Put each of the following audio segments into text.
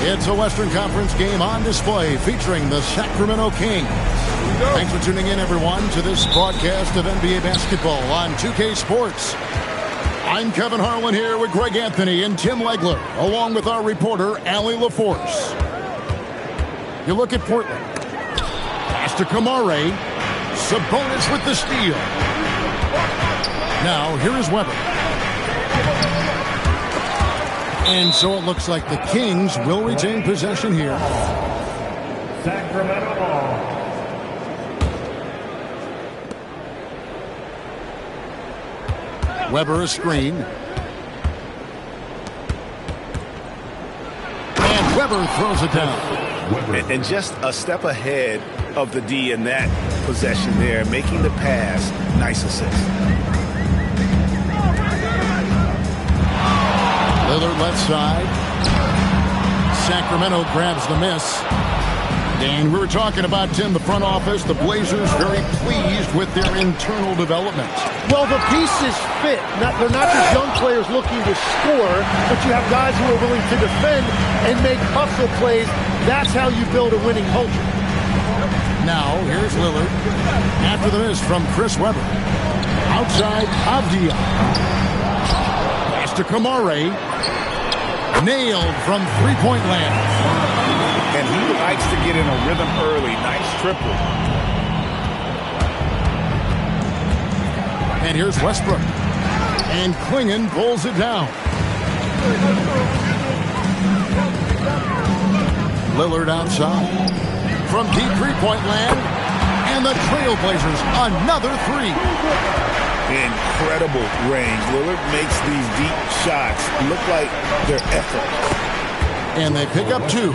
It's a Western Conference game on display featuring the Sacramento Kings. Thanks for tuning in, everyone, to this broadcast of NBA basketball on 2K Sports. I'm Kevin Harlan here with Greg Anthony and Tim Legler, along with our reporter, Allie LaForce. You look at Portland. Pass to Kamare. Sabonis with the steal. Now, here is Weber. And so it looks like the Kings will retain possession here. Sacramento ball. Weber a screen. And Weber throws it down. And just a step ahead of the D in that possession there, making the pass. Nice assist. Lillard left side. Sacramento grabs the miss. And we were talking about, Tim, the front office, the Blazers very pleased with their internal development. Well, the pieces fit. They're not just young players looking to score, but you have guys who are willing to defend and make hustle plays. That's how you build a winning culture. Now, here's Lillard. After the miss from Chris Webber. Outside, Avdia. Pass to Kamare. Nailed from three-point land. And he likes to get in a rhythm early. Nice triple. And here's Westbrook. And Klingon pulls it down. Lillard outside. From deep three-point land. And the Trailblazers, another three. Incredible range. Lillard makes these deep shots look like they're effortless. And they pick up two.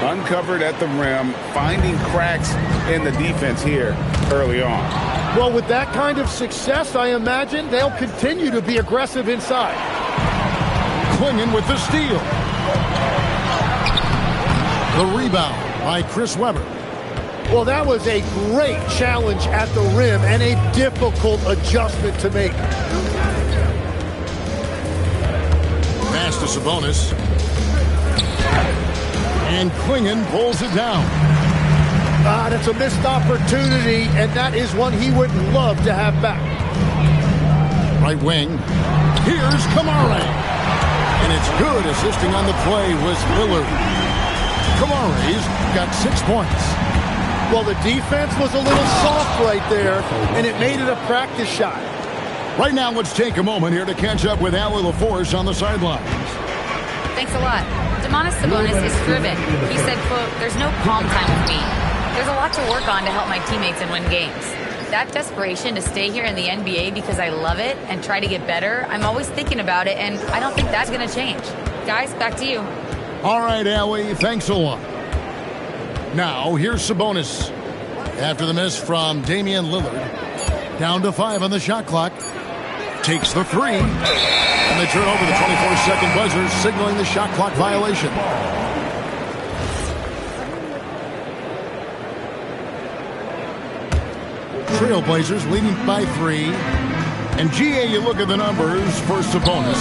Uncovered at the rim, finding cracks in the defense here early on. Well, with that kind of success, I imagine they'll continue to be aggressive inside. Klingon with the steal. The rebound by Chris Webber. Well, that was a great challenge at the rim and a difficult adjustment to make. Pass to Sabonis. And Klingon pulls it down. That's a missed opportunity, and that is one he would love to have back. Right wing. Here's Kamare. And it's good. Assisting on the play was Lillard. Kamare's got 6 points. Well, the defense was a little soft right there, and it made it a practice shot. Right now, let's take a moment here to catch up with Allie LaForce on the sidelines. Thanks a lot. Domantas Sabonis is driven. He said, quote, "There's no calm time with me. There's a lot to work on to help my teammates and win games. That desperation to stay here in the NBA because I love it and try to get better, I'm always thinking about it, and I don't think that's going to change." Guys, back to you. All right, Allie, thanks a lot. Now, here's Sabonis. After the miss from Damian Lillard. Down to 5 on the shot clock. Takes the three. And they turn over the 24-second buzzer, signaling the shot clock violation. Trailblazers leading by 3. And GA, you look at the numbers for Sabonis.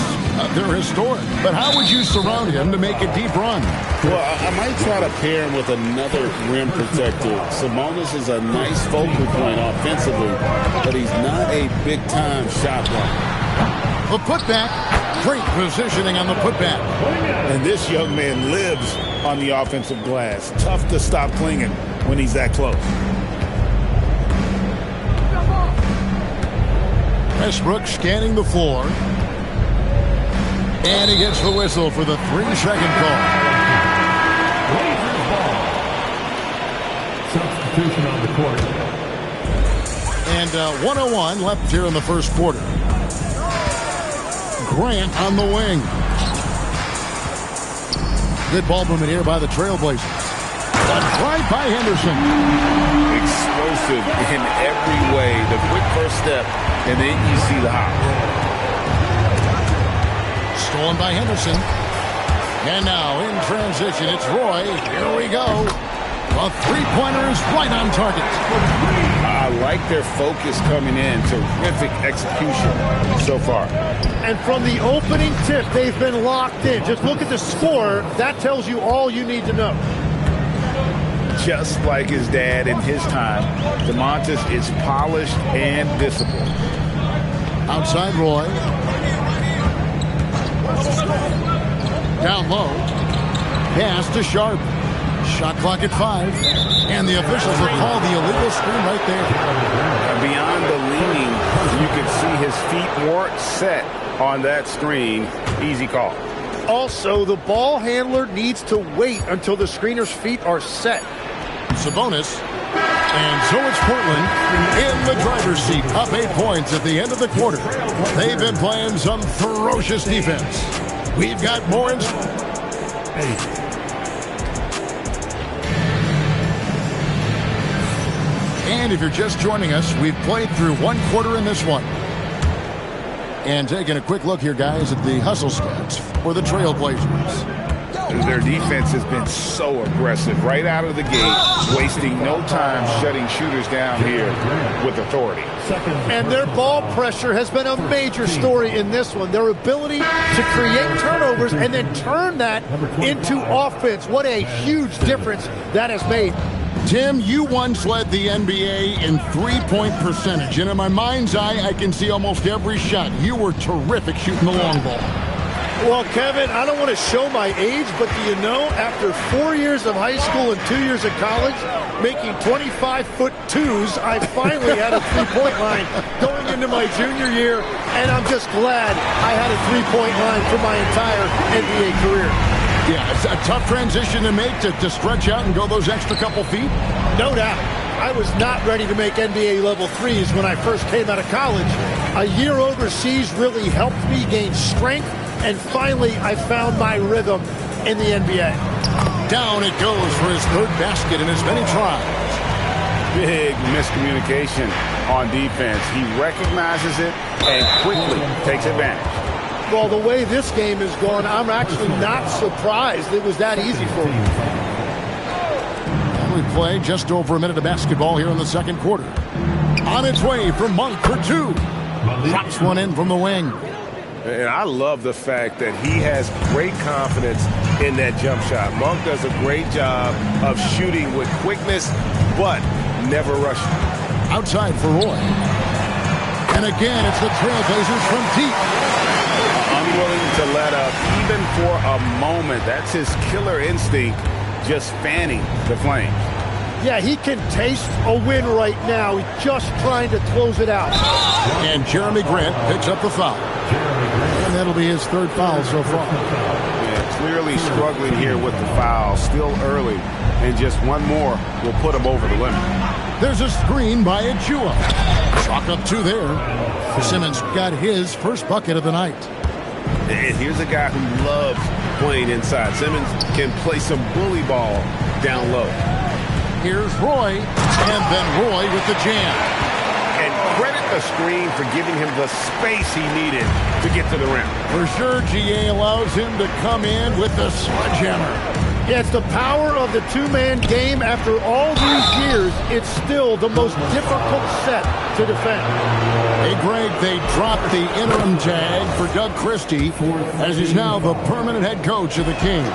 They're historic. But how would you surround him to make a deep run? Well, I might try to pair him with another rim protector. Sabonis is a nice focal point offensively, but he's not a big-time shot blocker. The putback. Great positioning on the putback. And this young man lives on the offensive glass. Tough to stop Klingon when he's that close. Westbrook scanning the floor. And he gets the whistle for the 3-second call. Substitution on the court. And 1:01 left here in the first quarter. Grant on the wing. Good ball movement here by the Trailblazers. Right by Henderson. Explosive in every way. The quick first step, and then you see the hop. Stolen by Henderson. And now in transition, it's Roy. Here we go. A three-pointer is right on target. I like their focus coming in. Terrific execution so far. And from the opening tip, they've been locked in. Just look at the score. That tells you all you need to know. Just like his dad in his time, DeMontis is polished and disciplined. Outside Roy. Down low. Pass to Sharp. Shot clock at 5. And the officials have called the illegal screen right there. Beyond the leaning, you can see his feet weren't set on that screen. Easy call. Also, the ball handler needs to wait until the screener's feet are set. Sabonis. And so it's Portland in the driver's seat, up 8 points at the end of the quarter. They've been playing some ferocious defense. We've got more in. And if you're just joining us, we've played through 1 quarter in this one. And taking a quick look here, guys, at the hustle stats for the Trailblazers. Their defense has been so aggressive right out of the gate, wasting no time shutting shooters down here with authority. And their ball pressure has been a major story in this one. Their ability to create turnovers and then turn that into offense. What a huge difference that has made. Tim, you once led the NBA in three-point percentage, and in my mind's eye, I can see almost every shot. You were terrific shooting the long ball. Well, Kevin, I don't want to show my age, but do you know, after 4 years of high school and 2 years of college, making 25-foot-2s, I finally had a three-point line going into my junior year, and I'm just glad I had a three-point line for my entire NBA career. Yeah, it's a tough transition to make to stretch out and go those extra couple feet. No doubt. I was not ready to make NBA level threes when I first came out of college. A year overseas really helped me gain strength, and finally I found my rhythm in the NBA. Down it goes for his third basket in as many tries. Big miscommunication on defense. He recognizes it and quickly takes advantage. Well, the way this game has gone, I'm actually not surprised it was that easy for me. We play just over a minute of basketball here in the second quarter. On its way from Monk for 2. Drops one in from the wing. And I love the fact that he has great confidence in that jump shot. Monk does a great job of shooting with quickness, but never rushing. Outside for Roy. And again, it's the Trailblazers from deep. Unwilling to let up, even for a moment. That's his killer instinct, just fanning the flames. Yeah, he can taste a win right now. He's just trying to close it out. And Jeremy Grant picks up the foul. And that'll be his third foul so far. Yeah, clearly struggling here with the foul. Still early. And just one more will put him over the limit. There's a screen by Achua. Chalk up 2 there. Simmons got his first bucket of the night. And here's a guy who loves playing inside. Simmons can play some bully ball down low. Here's Roy, and then Roy with the jam. And credit the screen for giving him the space he needed to get to the rim. For sure, GA allows him to come in with the sledgehammer. Yeah, it's the power of the two-man game. After all these years, it's still the most difficult set to defend. Hey, Greg, they dropped the interim tag for Doug Christie, as he's now the permanent head coach of the Kings.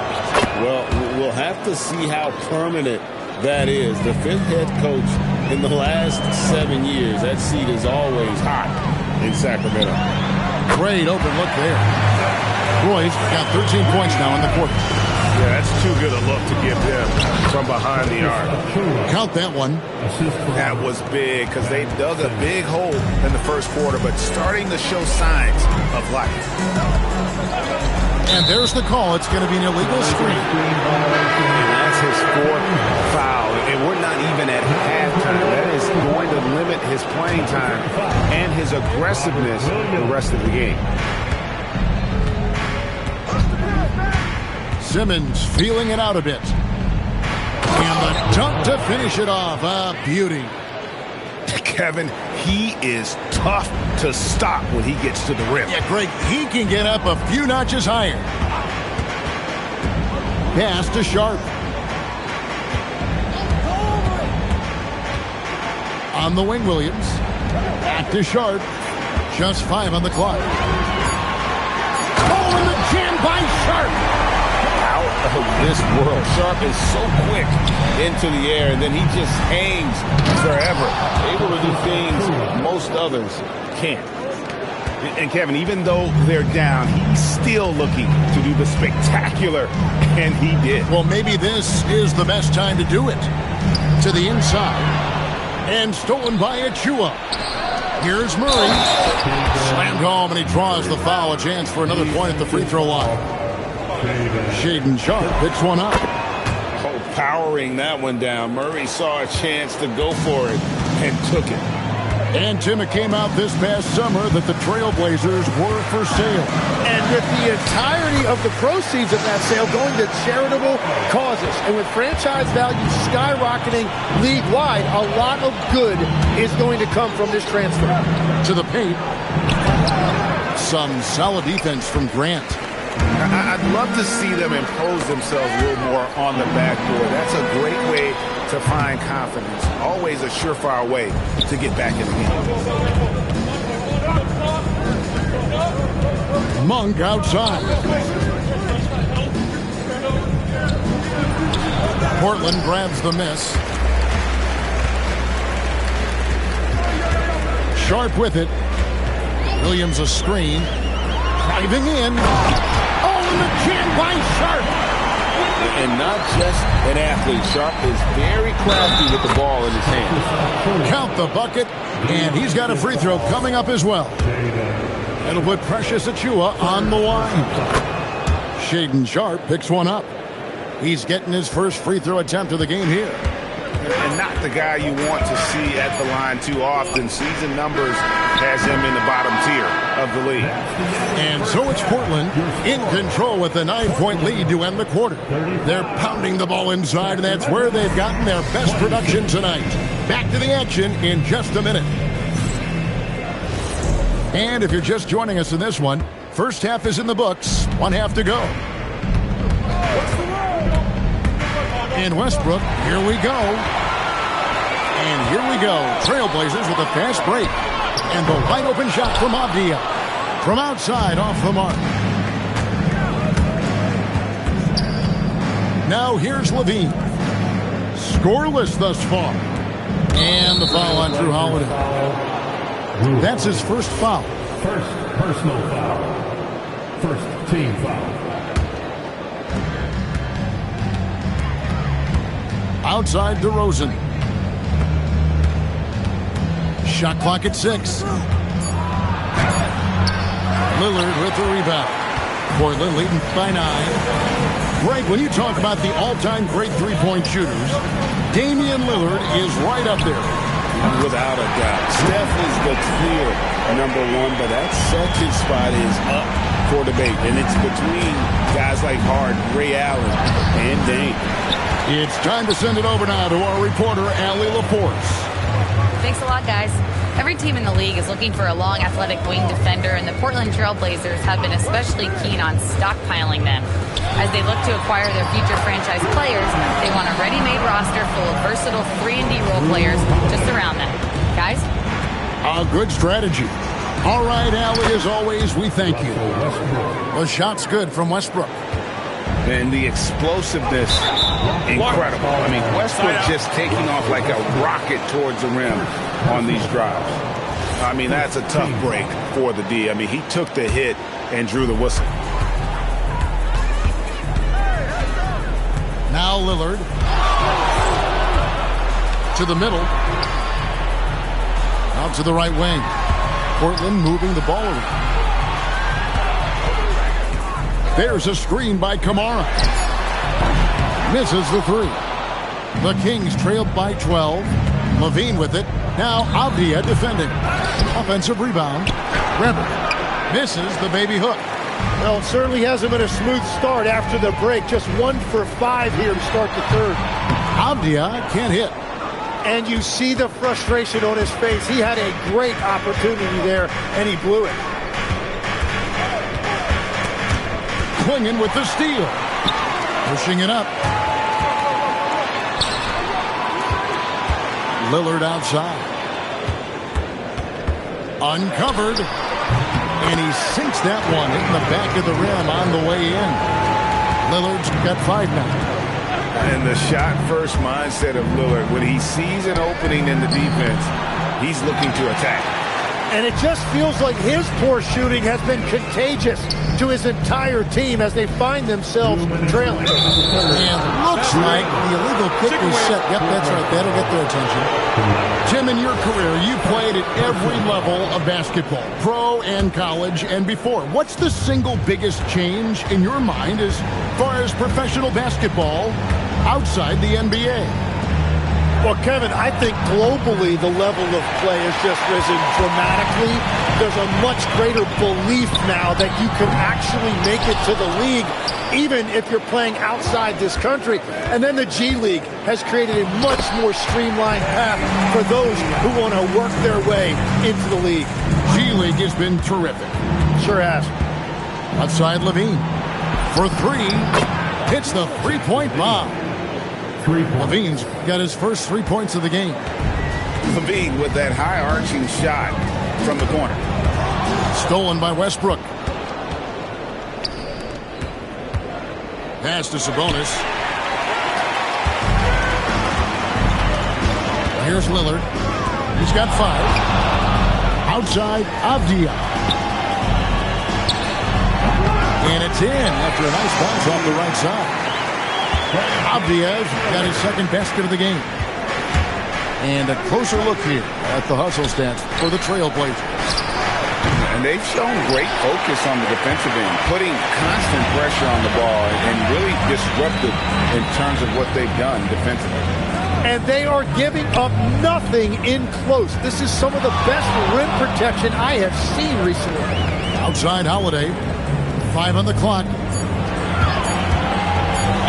Well, we'll have to see how permanent that is. The 5th head coach in the last 7 years. That seat is always hot in Sacramento. Great open look there. Roy's got 13 points now in the quarter. Yeah, that's too good a look to give them from behind the arc. Count that one. That was big because they dug a big hole in the first quarter, but starting to show signs of life. And there's the call. It's going to be an illegal screen. And that's his 4th foul. And we're not even at halftime. That is going to limit his playing time and his aggressiveness the rest of the game. Simmons feeling it out a bit. And the dunk to finish it off. A beauty. Kevin, he is tough to stop when he gets to the rim. Yeah, Greg, he can get up a few notches higher. Pass to Sharp. On the wing, Williams. Back to Sharp. Just 5 on the clock. Oh, and the jam by Sharp. Out of this world. Sharp is so quick into the air, and then he just hangs forever. Able to do things most others can't. And Kevin, even though they're down, he's still looking to do the spectacular, and he did. Well, maybe this is the best time to do it. To the inside. And stolen by Achua. Here's Murray. Slammed home, and he draws the foul. A chance for another point at the free throw line. Shaedon Sharpe picks one up. Oh, powering that one down. Murray saw a chance to go for it and took it. And Tim, it came out this past summer that the Trailblazers were for sale. And with the entirety of the proceeds of that sale going to charitable causes, and with franchise value skyrocketing league-wide, a lot of good is going to come from this transfer. To the paint. Some solid defense from Grant. I'd love to see them impose themselves a little more on the backboard. That's a great way to find confidence. Always a surefire way to get back in the game. Monk outside. Portland grabs the miss. Sharp with it. Williams a screen. Driving in. Oh, and the jam by Sharp. And not just an athlete. Sharp is very crafty with the ball in his hand. Count the bucket, and he's got a free throw coming up as well. That'll put Precious Achua on the line. Shaedon Sharpe picks one up. He's getting his first free throw attempt of the game here. And not the guy you want to see at the line too often. Season numbers has him in the bottom tier of the league. And so it's Portland in control with a 9-point lead to end the quarter. They're pounding the ball inside, and that's where they've gotten their best production tonight. Back to the action in just a minute. And if you're just joining us in this one, first half is in the books. 1 half to go. In Westbrook, here we go. And here we go. Trailblazers with a fast break. And the wide open shot from Avdia. From outside, off the mark. Now here's Levine. Scoreless thus far. And the foul on Jrue Holiday. That's his first foul. First personal foul. First team foul. Outside DeRozan. Shot clock at 6. Lillard with the rebound. Portland leading by 9. Greg, when you talk about the all-time great three-point shooters, Damian Lillard is right up there. Without a doubt. Steph is the clear number 1, but that second spot is up for debate. And it's between guys like Harden, Ray Allen, and Dame. It's time to send it over now to our reporter, Allie LaForce. Thanks a lot, guys. Every team in the league is looking for a long, athletic wing defender, and the Portland Trailblazers have been especially keen on stockpiling them. As they look to acquire their future franchise players, they want a ready-made roster full of versatile 3-and-D role players to surround them. Guys? A good strategy. All right, Allie, as always, we thank you. The shot's good from Westbrook. And the explosiveness, incredible. I mean, Westbrook just taking off like a rocket towards the rim on these drives. I mean, that's a tough break for the D. I mean, he took the hit and drew the whistle. Now Lillard. To the middle. Out to the right wing. Portland moving the ball around. There's a screen by Kamara. Misses the 3. The Kings trailed by 12. Levine with it. Now Avdia defending. Offensive rebound. Rebel misses the baby hook. Well, it certainly hasn't been a smooth start after the break. Just 1 for 5 here to start the third. Avdia can't hit. And you see the frustration on his face. He had a great opportunity there, and he blew it. Swinging with the steal. Pushing it up. Lillard outside. Uncovered. And he sinks that one in the back of the rim on the way in. Lillard's got 5 now. And the shot-first mindset of Lillard, when he sees an opening in the defense, he's looking to attack. And it just feels like his poor shooting has been contagious to his entire team as they find themselves trailing. And looks like the illegal kick is set. Yep, that's right. That'll get their attention. Tim, in your career, you played at every level of basketball, pro and college and before. What's the single biggest change in your mind as far as professional basketball outside the NBA? Well, Kevin, I think globally the level of play has just risen dramatically. There's a much greater belief now that you can actually make it to the league, even if you're playing outside this country. And then the G League has created a much more streamlined path for those who want to work their way into the league. G League has been terrific. Sure has. Outside Levine for 3. Hits the three-point bomb. Levine's got his first 3 points of the game. Levine with that high-arching shot from the corner. Stolen by Westbrook. Pass to Sabonis. Here's Lillard. He's got 5. Outside Avdia. And it's in after a nice bounce off the right side. Avdia's got his second basket of the game. And a closer look here at the hustle stats for the Trailblazers. And they've shown great focus on the defensive end, putting constant pressure on the ball and really disruptive in terms of what they've done defensively. And they are giving up nothing in close. This is some of the best rim protection I have seen recently. Outside Holiday. 5 on the clock.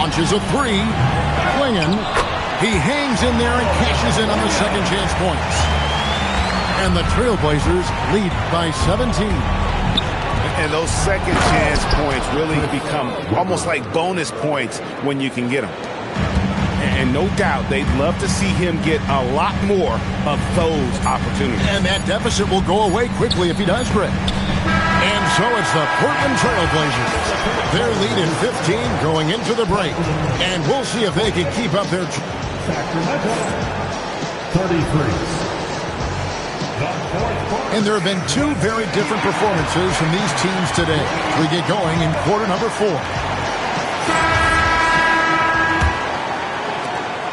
Launches a 3. Klingon. He hangs in there and cashes in on the second chance points. And the Trailblazers lead by 17. And those second chance points really become almost like bonus points when you can get them. And no doubt they'd love to see him get a lot more of those opportunities. And that deficit will go away quickly if he does, Greg. And so it's the Portland Trailblazers. Their lead in 15 going into the break. And we'll see if they can keep up their... Sacramento, 33. And there have been 2 very different performances from these teams today. We get going in quarter number 4.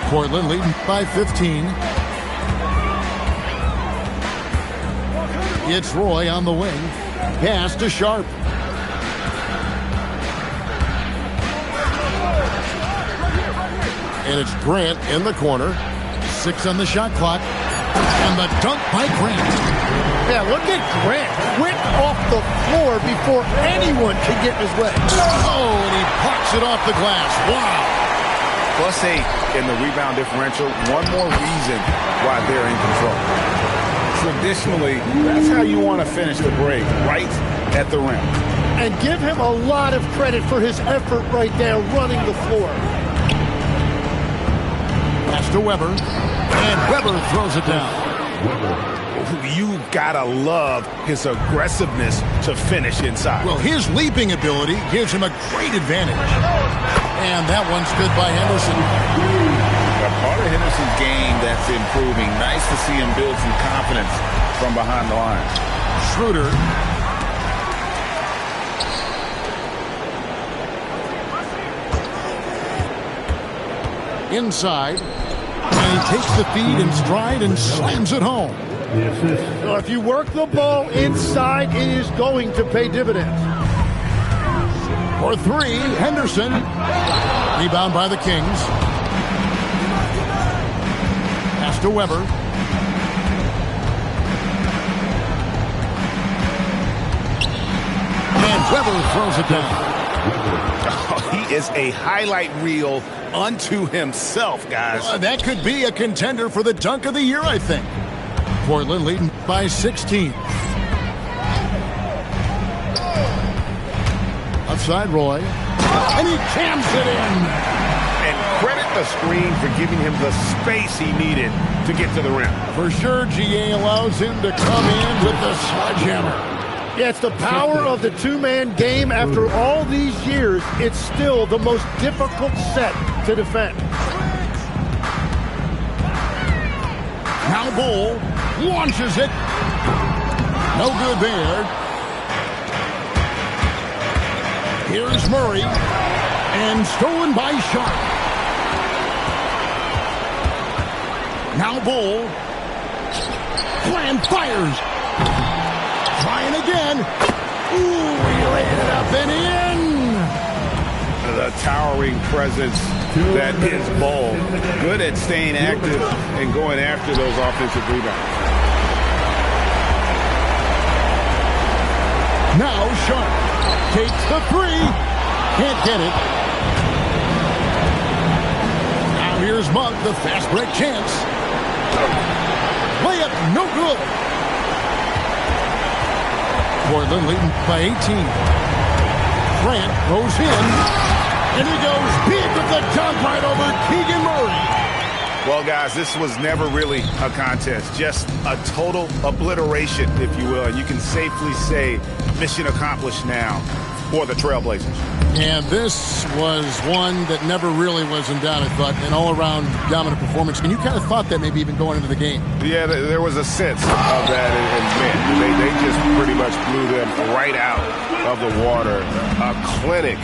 Portland leading by 15. It's Roy on the wing. Pass to Sharp. And it's Grant in the corner. 6 on the shot clock. And the dunk by Grant. Yeah, look at Grant. Quick off the floor before anyone can get in his way. Oh, and he parks it off the glass. Wow. +8 in the rebound differential. One more reason why they're in control. Traditionally, that's how you want to finish the break, right at the rim. And give him a lot of credit for his effort right there running the floor. Pass to Weber. And Weber throws it down. You gotta love his aggressiveness to finish inside. Well, his leaping ability gives him a great advantage. And that one's good by Henderson. A part of Henderson's game that's improving. Nice to see him build some confidence from behind the line. Schroeder. Inside. And he takes the feed in stride and slams it home. So if you work the ball inside, it is going to pay dividends. For 3, Henderson. Rebound by the Kings. Pass to Weber. And Weber throws it down. Oh, he is a highlight reel unto himself, guys. That could be a contender for the dunk of the year, I think. Portland leading by 16. Outside Roy. And he jams it in. And credit the screen for giving him the space he needed to get to the rim. For sure, GA allows him to come in with the sledgehammer. Yeah, it's the power of the two-man game. After all these years, it's still the most difficult set to defend. Now Bull launches it. No good there. Here's Murray. And stolen by Sharp. Now Bull. Flam fires. Trying again. Ooh, he laid it up and in. The towering presence that is Bull. Good at staying active and going after those offensive rebounds. Now Sharp takes the three. Can't get it. Now here's Monk, the fast break chance. Layup, no good. Portland leading by 18. Grant goes in, and he goes big with the dunk right over Keegan Murray. Well, guys, this was never really a contest, just a total obliteration, if you will. And you can safely say mission accomplished now for the Trailblazers. And this was one that never really was in doubt, I thought, an all-around dominant performance. And you kind of thought that maybe even going into the game. Yeah, there was a sense of that, and man, they just pretty much blew them right out of the water. A clinic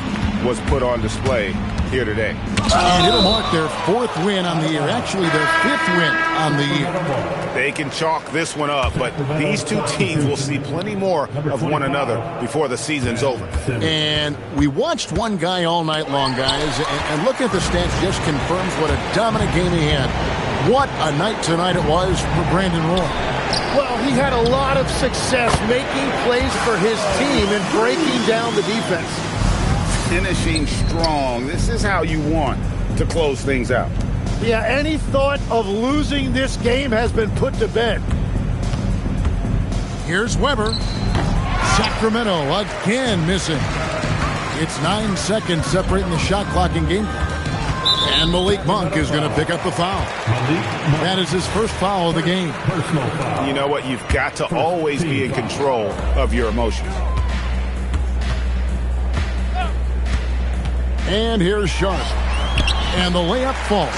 was put on display here today. And it'll mark their 4th win on the year, actually their 5th win on the year. They can chalk this one up, but these two teams will see plenty more of one another before the season's over. And we watched one guy all night long, guys, and looking at the stats just confirms what a dominant game he had. What a night tonight it was for Brandon Roy. Well, he had a lot of success making plays for his team and breaking down the defense. Finishing strong. This is how you want to close things out. Yeah, any thought of losing this game has been put to bed. Here's Weber. Sacramento again missing. It's 9 seconds separating the shot clock in game. And Malik Monk is going to pick up the foul. That is his first foul of the game. You know what? You've got to always be in control of your emotions. And here's Sharp. And the layup falls.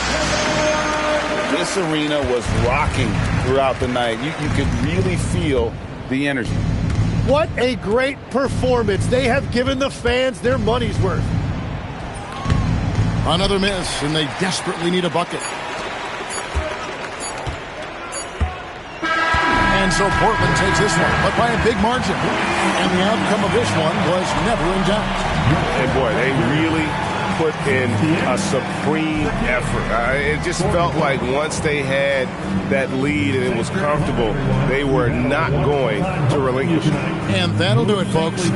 This arena was rocking throughout the night. You could really feel the energy. What a great performance. They have given the fans their money's worth. Another miss, and they desperately need a bucket. And so Portland takes this one, but by a big margin. And the outcome of this one was never in doubt. And boy, they really put in a supreme effort. It just felt like once they had that lead and it was comfortable, they were not going to relinquish it. And that'll do it, folks.